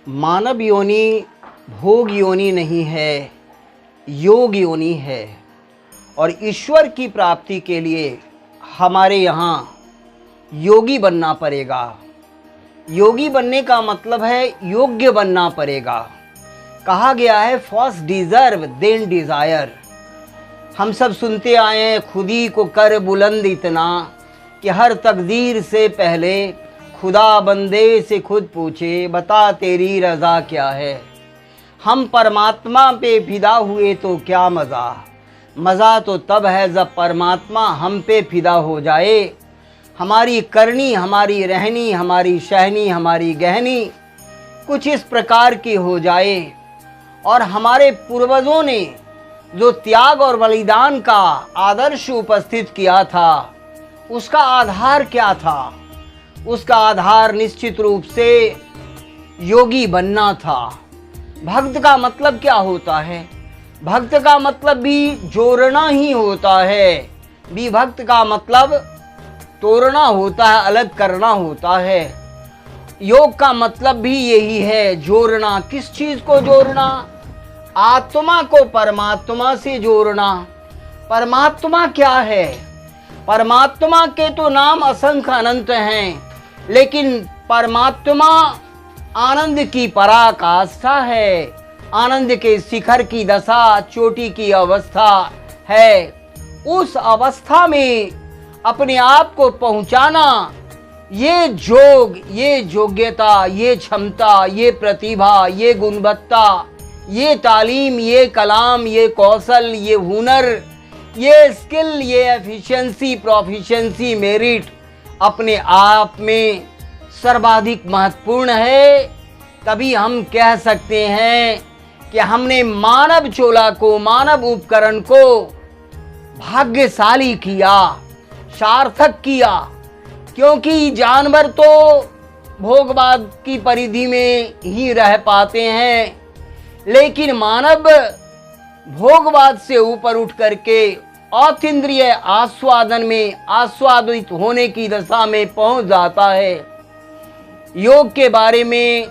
मानव योनि भोग योनि नहीं है, योग योनि है। और ईश्वर की प्राप्ति के लिए हमारे यहाँ योगी बनना पड़ेगा। योगी बनने का मतलब है योग्य बनना पड़ेगा। कहा गया है फर्स्ट डिज़र्व देन डिज़ायर। हम सब सुनते आए हैं, खुद ही को कर बुलंद इतना कि हर तकदीर से पहले खुदा बंदे से खुद पूछे बता तेरी रज़ा क्या है। हम परमात्मा पे फिदा हुए तो क्या मज़ा, मज़ा तो तब है जब परमात्मा हम पे फिदा हो जाए। हमारी करनी, हमारी रहनी, हमारी शहनी, हमारी गहनी कुछ इस प्रकार की हो जाए। और हमारे पूर्वजों ने जो त्याग और बलिदान का आदर्श उपस्थित किया था, उसका आधार क्या था? उसका आधार निश्चित रूप से योगी बनना था। भक्त का मतलब क्या होता है? भक्त का मतलब भी जोड़ना ही होता है। विभक्त का मतलब तोड़ना होता है, अलग करना होता है। योग का मतलब भी यही है, जोड़ना। किस चीज को जोड़ना? आत्मा को परमात्मा से जोड़ना। परमात्मा क्या है? परमात्मा के तो नाम असंख्य अनंत हैं, लेकिन परमात्मा आनंद की पराकाष्ठा है, आनंद के शिखर की दशा, चोटी की अवस्था है। उस अवस्था में अपने आप को पहुंचाना, ये जोग, ये योग्यता, ये क्षमता, ये प्रतिभा, ये गुणवत्ता, ये तालीम, ये कलाम, ये कौशल, ये हुनर, ये स्किल, ये एफिशिएंसी, प्रोफिशिएंसी, मेरिट अपने आप में सर्वाधिक महत्वपूर्ण है। तभी हम कह सकते हैं कि हमने मानव चोला को, मानव उपकरण को भाग्यशाली किया, सार्थक किया। क्योंकि जानवर तो भोगवाद की परिधि में ही रह पाते हैं, लेकिन मानव भोगवाद से ऊपर उठ करके अतीन्द्रिय आस्वादन में आस्वादित होने की दशा में पहुंच जाता है। योग के बारे में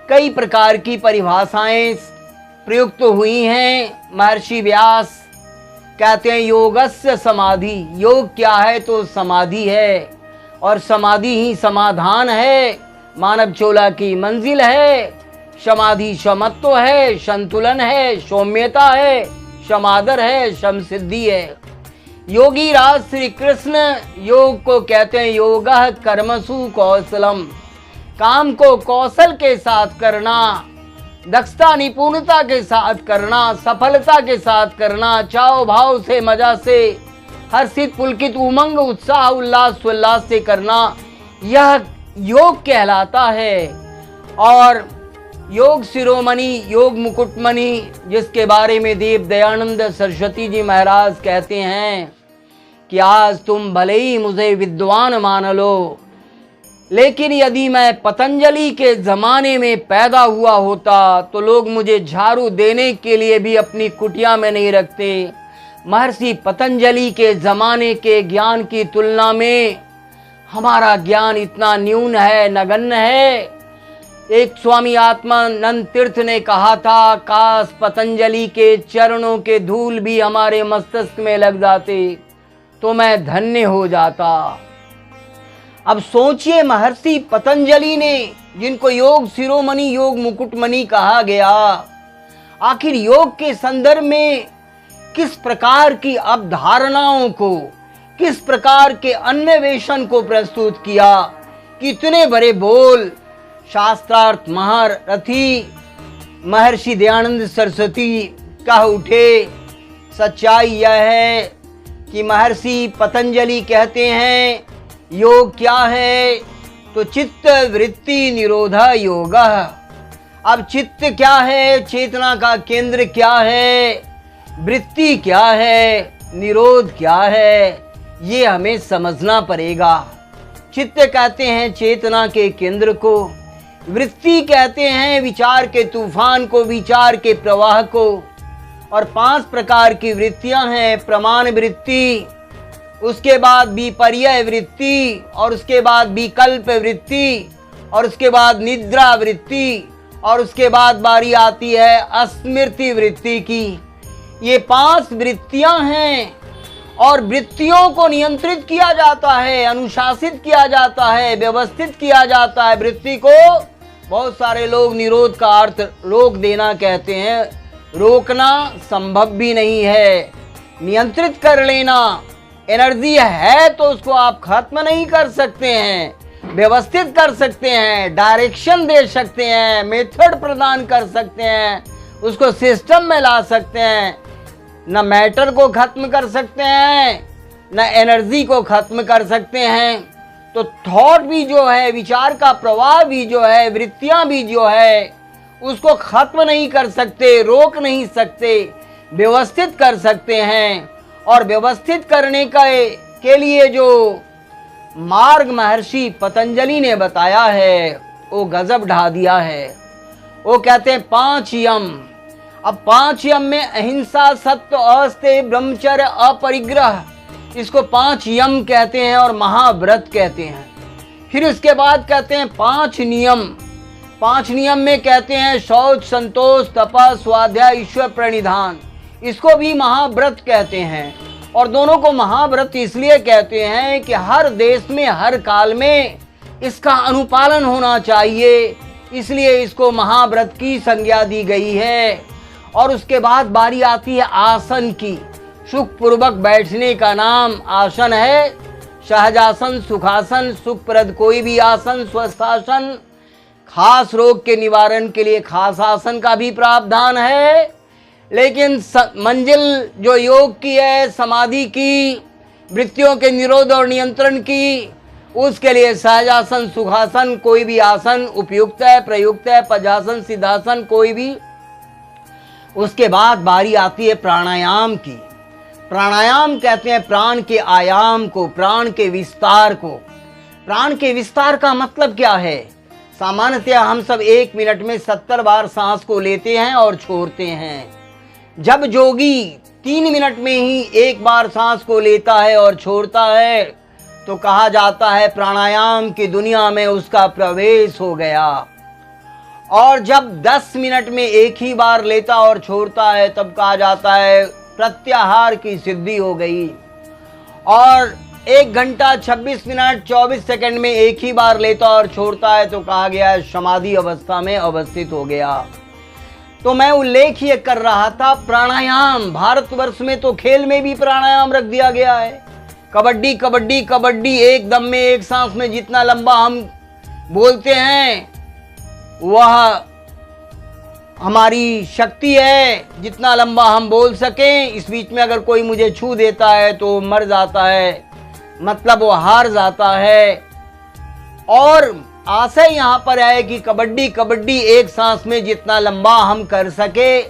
कई प्रकार की परिभाषाएं प्रयुक्त हुई हैं। महर्षि व्यास कहते हैं योगस्य समाधि। योग क्या है? तो समाधि है, और समाधि ही समाधान है, मानव चोला की मंजिल है। समाधि समत्व है, संतुलन है, सौम्यता है, समादर है, समसिद्धि है। योगी राज श्री कृष्ण योग को कहते हैं योगः कर्मसु कौशलम। काम को कौशल के साथ करना, दक्षता निपुणता के साथ करना, सफलता के साथ करना, चाव भाव से, मजा से, हर्षित पुलकित उमंग उत्साह उल्लास से करना, यह योग कहलाता है। और योग शिरोमणि, योग मुकुटमणि, जिसके बारे में देव दयानंद सरस्वती जी महाराज कहते हैं कि आज तुम भले ही मुझे विद्वान मान लो, लेकिन यदि मैं पतंजलि के ज़माने में पैदा हुआ होता तो लोग मुझे झाड़ू देने के लिए भी अपनी कुटिया में नहीं रखते। महर्षि पतंजलि के ज़माने के ज्ञान की तुलना में हमारा ज्ञान इतना न्यून है, नगण्य है। एक स्वामी आत्मानंद तीर्थ ने कहा था, काश पतंजलि के चरणों के धूल भी हमारे मस्तिष्क में लग जाते तो मैं धन्य हो जाता। अब सोचिए, महर्षि पतंजलि ने, जिनको योग शिरोमणि, योग मुकुटमणि कहा गया, आखिर योग के संदर्भ में किस प्रकार की अवधारणाओं को, किस प्रकार के अन्वेषण को प्रस्तुत किया। कितने बड़े बोल शास्त्रार्थ महारथी महर्षि दयानंद सरस्वती कह उठे। सच्चाई यह है कि महर्षि पतंजलि कहते हैं योग क्या है? तो चित्त वृत्ति निरोध योग। अब चित्त क्या है? चेतना का केंद्र क्या है? वृत्ति क्या है? निरोध क्या है? ये हमें समझना पड़ेगा। चित्त कहते हैं चेतना के केंद्र को, वृत्ति कहते हैं विचार के तूफान को, विचार के प्रवाह को। और 5 प्रकार की वृत्तियां हैं। प्रमाण वृत्ति, उसके बाद विपर्य वृत्ति, और उसके बाद विकल्प वृत्ति, और उसके बाद निद्रा वृत्ति, और उसके बाद बारी आती है स्मृति वृत्ति की। ये 5 वृत्तियां हैं और वृत्तियों को नियंत्रित किया जाता है, अनुशासित किया जाता है, व्यवस्थित किया जाता है। वृत्ति को बहुत सारे लोग निरोध का अर्थ रोक देना कहते हैं, रोकना संभव भी नहीं है। नियंत्रित कर लेना, एनर्जी है तो उसको आप खत्म नहीं कर सकते हैं, व्यवस्थित कर सकते हैं, डायरेक्शन दे सकते हैं, मेथड प्रदान कर सकते हैं, उसको सिस्टम में ला सकते हैं। न मैटर को खत्म कर सकते हैं, न एनर्जी को खत्म कर सकते हैं। तो थॉट भी जो है, विचार का प्रवाह भी जो है, वृत्तियां भी जो है, उसको खत्म नहीं कर सकते, रोक नहीं सकते, व्यवस्थित कर सकते हैं। और व्यवस्थित करने के लिए जो मार्ग महर्षि पतंजलि ने बताया है वो गजब ढा दिया है। वो कहते हैं 5 यम। अब 5 यम में अहिंसा, सत्य, अस्तेय, ब्रह्मचर्य, अपरिग्रह, इसको 5 यम कहते हैं और महाव्रत कहते हैं। फिर इसके बाद कहते हैं 5 नियम। 5 नियम में कहते हैं शौच, संतोष, तपस, स्वाध्याय, ईश्वर प्रणिधान, इसको भी महाव्रत कहते हैं। और दोनों को महाव्रत इसलिए कहते हैं कि हर देश में, हर काल में इसका अनुपालन होना चाहिए, इसलिए इसको महाव्रत की संज्ञा दी गई है। और उसके बाद बारी आती है आसन की। सुखपूर्वक बैठने का नाम आसन है। सहजासन, सुखासन, सुखप्रद कोई भी आसन, स्वस्थासन, खास रोग के निवारण के लिए खास आसन का भी प्रावधान है। लेकिन मंजिल जो योग की है, समाधि की, वृत्तियों के निरोध और नियंत्रण की, उसके लिए सहजासन, सुखासन कोई भी आसन उपयुक्त है, प्रयुक्त है। पद्मासन, सिद्धासन कोई भी। उसके बाद बारी आती है प्राणायाम की। प्राणायाम कहते हैं प्राण के आयाम को, प्राण के विस्तार को। प्राण के विस्तार का मतलब क्या है? सामान्यतः हम सब 1 मिनट में 70 बार सांस को लेते हैं और छोड़ते हैं। जब जोगी 3 मिनट में ही 1 बार सांस को लेता है और छोड़ता है तो कहा जाता है प्राणायाम की दुनिया में उसका प्रवेश हो गया। और जब 10 मिनट में 1 ही बार लेता और छोड़ता है तब कहा जाता है प्रत्याहार की सिद्धि हो गई। और 1 घंटा 26 मिनट 24 सेकंड में 1 ही बार लेता और छोड़ता है तो कहा गया है समाधि अवस्था में अवस्थित हो गया। तो मैं उल्लेख ये कर रहा था प्राणायाम। भारतवर्ष में तो खेल में भी प्राणायाम रख दिया गया है। कबड्डी कबड्डी कबड्डी, एक दम में, एक सांस में जितना लंबा हम बोलते हैं वह हमारी शक्ति है, जितना लंबा हम बोल सकें। इस बीच में अगर कोई मुझे छू देता है तो मर जाता है, मतलब वो हार जाता है। और आशय यहाँ पर है कि कबड्डी कबड्डी, एक सांस में जितना लंबा हम कर सके,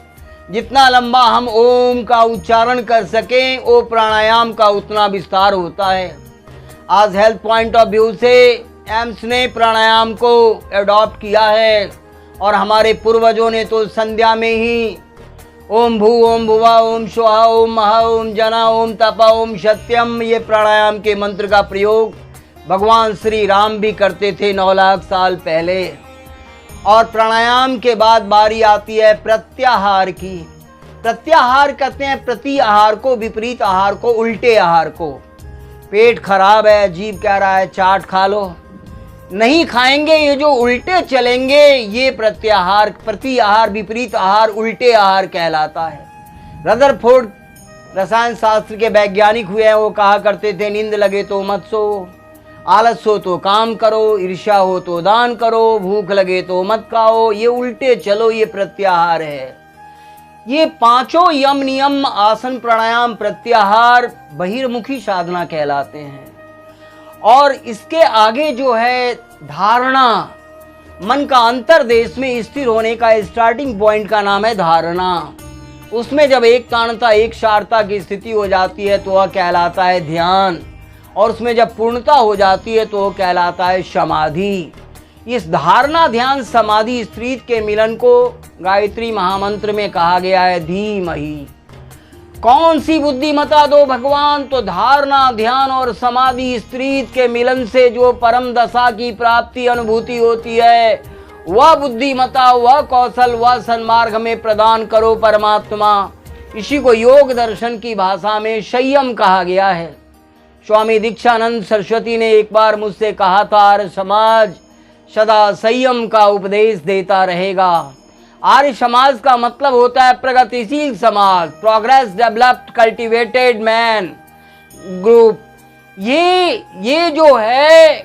जितना लंबा हम ओम का उच्चारण कर सकें, वो प्राणायाम का उतना विस्तार होता है। आज हेल्थ पॉइंट ऑफ व्यू से एम्स ने प्राणायाम को एडॉप्ट किया है और हमारे पूर्वजों ने तो संध्या में ही ओम भू ओम भुवा ओम स्वाहा ओम महा ओम जना ओम तपा ओम सत्यम, ये प्राणायाम के मंत्र का प्रयोग भगवान श्री राम भी करते थे 9 लाख साल पहले। और प्राणायाम के बाद बारी आती है प्रत्याहार की। प्रत्याहार कहते हैं प्रति आहार को, विपरीत आहार को, उल्टे आहार को। पेट खराब है, जीभ कह रहा है चाट खा लो, नहीं खाएंगे, ये जो उल्टे चलेंगे ये प्रत्याहार, प्रति आहार, विपरीत आहार, उल्टे आहार कहलाता है। रदरफोर्ड रसायन शास्त्र के वैज्ञानिक हुए हैं, वो कहा करते थे नींद लगे तो मत सो, आलस हो तो काम करो, ईर्ष्या हो तो दान करो, भूख लगे तो मत खाओ, ये उल्टे चलो, ये प्रत्याहार है। ये 5 यम नियम, आसन, प्राणायाम, प्रत्याहार बहिर्मुखी साधना कहलाते हैं। और इसके आगे जो है धारणा, मन का अंतर्देश में स्थिर होने का स्टार्टिंग पॉइंट का नाम है धारणा। उसमें जब एक ताणता, एक सारता की स्थिति हो जाती है तो वह कहलाता है ध्यान, और उसमें जब पूर्णता हो जाती है तो वह कहलाता है समाधि। इस धारणा, ध्यान, समाधि, स्त्रीत के मिलन को गायत्री महामंत्र में कहा गया है धीमहि। कौन सी बुद्धिमता दो भगवान? तो धारणा, ध्यान और समाधि स्त्री के मिलन से जो परम दशा की प्राप्ति अनुभूति होती है, वह बुद्धिमता, वह कौशल, वह सन्मार्ग हमें प्रदान करो परमात्मा। इसी को योग दर्शन की भाषा में संयम कहा गया है। स्वामी दीक्षानंद सरस्वती ने एक बार मुझसे कहा था, आर्य समाज सदा संयम का उपदेश देता रहेगा। आर्य समाज का मतलब होता है प्रगतिशील समाज, progress developed cultivated man group. ये जो है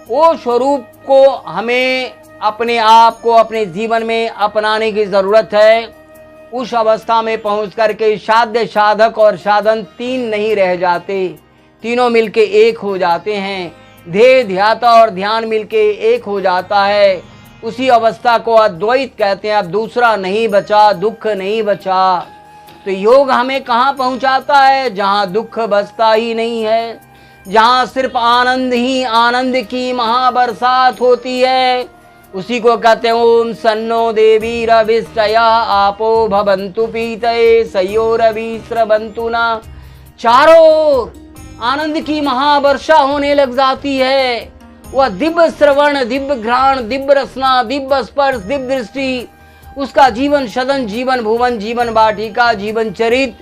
वो स्वरूप को हमें अपने आप को अपने जीवन में अपनाने की जरूरत है। उस अवस्था में पहुंच करके साध्य, साधक और साधन तीन नहीं रह जाते, तीनों मिलके एक हो जाते हैं। ध्येय, ध्याता और ध्यान मिलके एक हो जाता है। उसी अवस्था को अद्वैत कहते हैं। अब दूसरा नहीं बचा, दुख नहीं बचा। तो योग हमें कहाँ पहुँचाता है? जहाँ दुख बचता ही नहीं है, जहाँ सिर्फ आनंद ही आनंद की महाबरसात होती है। उसी को कहते हैं ओम सन्नो देवी रविष्टया आपो भवन्तु पीतये सयोरवि स्रवन्तु न। चारों ओर आनंद की महावर्षा होने लग जाती है। वह दिव्य श्रवण, दिव्य घ्राण, दिव्य रसना, दिव्य स्पर्श, दिव्य दृष्टि, उसका जीवन सदन, जीवन भुवन, जीवन वाटिका, जीवन चरित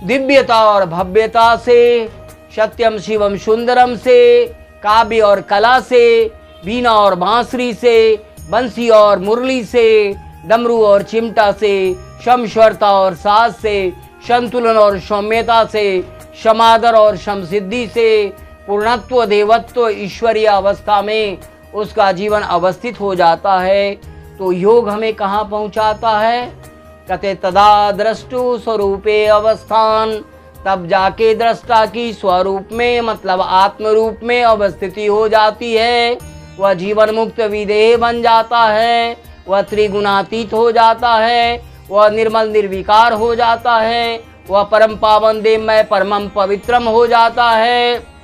दिव्यता और भव्यता से, सत्यम शिवम सुंदरम से, काव्य और कला से, बीना और बांसुरी से, बंसी और मुरली से, डमरू और चिमटा से, समस्वरता और साज से, संतुलन और सौम्यता से, समादर और समसिद्धि से, पूर्णत्व, देवत्व, ईश्वरीय अवस्था में उसका जीवन अवस्थित हो जाता है। तो योग हमें कहाँ पहुँचाता है? कहते तदा दृष्टु स्वरूपे अवस्थान, तब जाके दृष्टा की स्वरूप में मतलब आत्म रूप में अवस्थिति हो जाती है। वह जीवन मुक्त विदेह बन जाता है, वह त्रिगुणातीत हो जाता है, वह निर्मल निर्विकार हो जाता है, वह परम पावन देवमय परमम पवित्रम हो जाता है।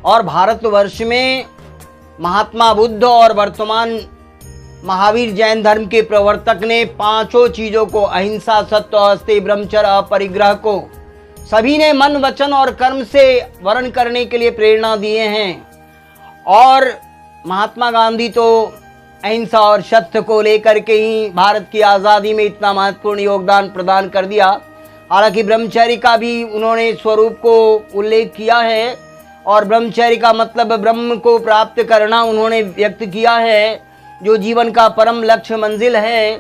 और भारतवर्ष में महात्मा बुद्ध और वर्तमान महावीर जैन धर्म के प्रवर्तक ने पांचों चीज़ों को, अहिंसा, सत्य, अस्तेय, ब्रह्मचर्य, अपरिग्रह को सभी ने मन, वचन और कर्म से वर्ण करने के लिए प्रेरणा दिए हैं। और महात्मा गांधी तो अहिंसा और सत्य को लेकर के ही भारत की आज़ादी में इतना महत्वपूर्ण योगदान प्रदान कर दिया। हालांकि ब्रह्मचर्य का भी उन्होंने स्वरूप को उल्लेख किया है और ब्रह्मचर्य का मतलब ब्रह्म को प्राप्त करना उन्होंने व्यक्त किया है, जो जीवन का परम लक्ष्य मंजिल है।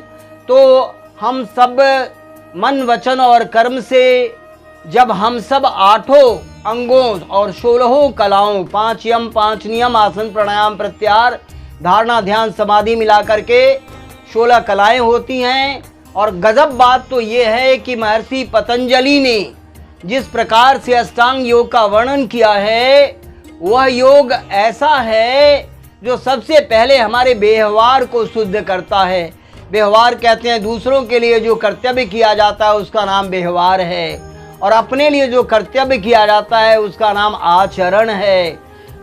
तो हम सब मन, वचन और कर्म से जब हम सब आठों अंगों और 16 कलाओं, 5 यम, 5 नियम, आसन, प्राणायाम, प्रत्याहार, धारणा, ध्यान, समाधि मिला करके 16 कलाएं होती हैं। और गजब बात तो ये है कि महर्षि पतंजलि ने जिस प्रकार से अष्टांग योग का वर्णन किया है, वह योग ऐसा है जो सबसे पहले हमारे व्यवहार को शुद्ध करता है। व्यवहार कहते हैं दूसरों के लिए जो कर्तव्य किया जाता है उसका नाम व्यवहार है, और अपने लिए जो कर्तव्य किया जाता है उसका नाम आचरण है।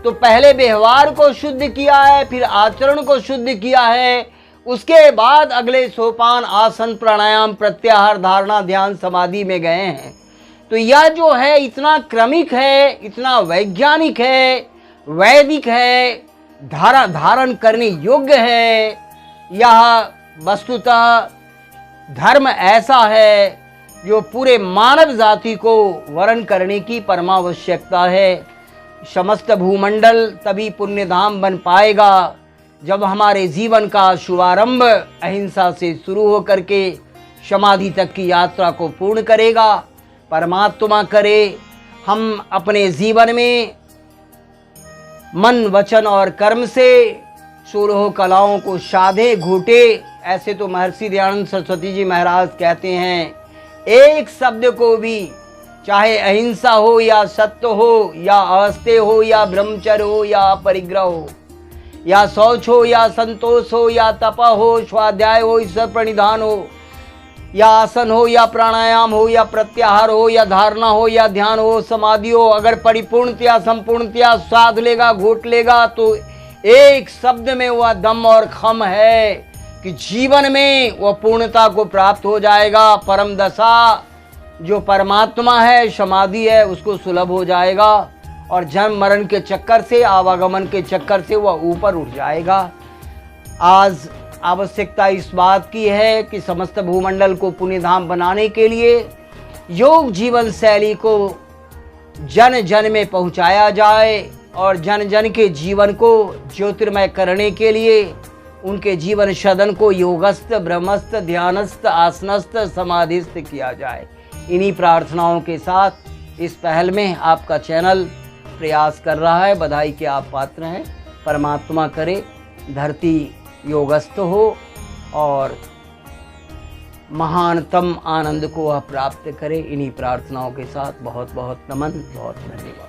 तो पहले व्यवहार को शुद्ध किया है, फिर आचरण को शुद्ध किया है, उसके बाद अगले सोपान आसन, प्राणायाम, प्रत्याहार, धारणा, ध्यान, समाधि में गए हैं। तो यह जो है इतना क्रमिक है, इतना वैज्ञानिक है, वैदिक है, धारण करने योग्य है। यह वस्तुतः धर्म ऐसा है जो पूरे मानव जाति को वर्ण करने की परमावश्यकता है। समस्त भूमंडल तभी पुण्यधाम बन पाएगा जब हमारे जीवन का शुभारंभ अहिंसा से शुरू हो करके समाधि तक की यात्रा को पूर्ण करेगा। परमात्मा करे हम अपने जीवन में मन, वचन और कर्म से 16 कलाओं को साधे, घूटे। ऐसे तो महर्षि दयानंद सरस्वती जी महाराज कहते हैं, एक शब्द को भी, चाहे अहिंसा हो या सत्य हो या अस्तेय हो या ब्रह्मचर्य हो या अपरिग्रह हो, या शौच हो या संतोष हो या तप हो, स्वाध्याय हो, ईश्वर प्रणिधान हो, या आसन हो या प्राणायाम हो या प्रत्याहार हो या धारणा हो या ध्यान हो, समाधि हो, अगर परिपूर्णतया संपूर्णतया साध लेगा, घोट लेगा तो एक शब्द में वह दम और खम है कि जीवन में वह पूर्णता को प्राप्त हो जाएगा। परम दशा जो परमात्मा है, समाधि है, उसको सुलभ हो जाएगा और जन्म मरण के चक्कर से, आवागमन के चक्कर से वह ऊपर उठ जाएगा। आज आवश्यकता इस बात की है कि समस्त भूमंडल को पुण्यधाम बनाने के लिए योग जीवन शैली को जन जन में पहुंचाया जाए और जन जन के जीवन को ज्योतिर्मय करने के लिए उनके जीवन सदन को योगस्थ, ब्रह्मस्थ, ध्यानस्थ, आसनस्थ, समाधिस्थ किया जाए। इन्हीं प्रार्थनाओं के साथ इस पहल में आपका चैनल प्रयास कर रहा है। बधाई के आप पात्र हैं। परमात्मा करे धरती योगस्थ हो और महानतम आनंद को वह प्राप्त करे। इन्हीं प्रार्थनाओं के साथ बहुत बहुत नमन, बहुत धन्यवाद।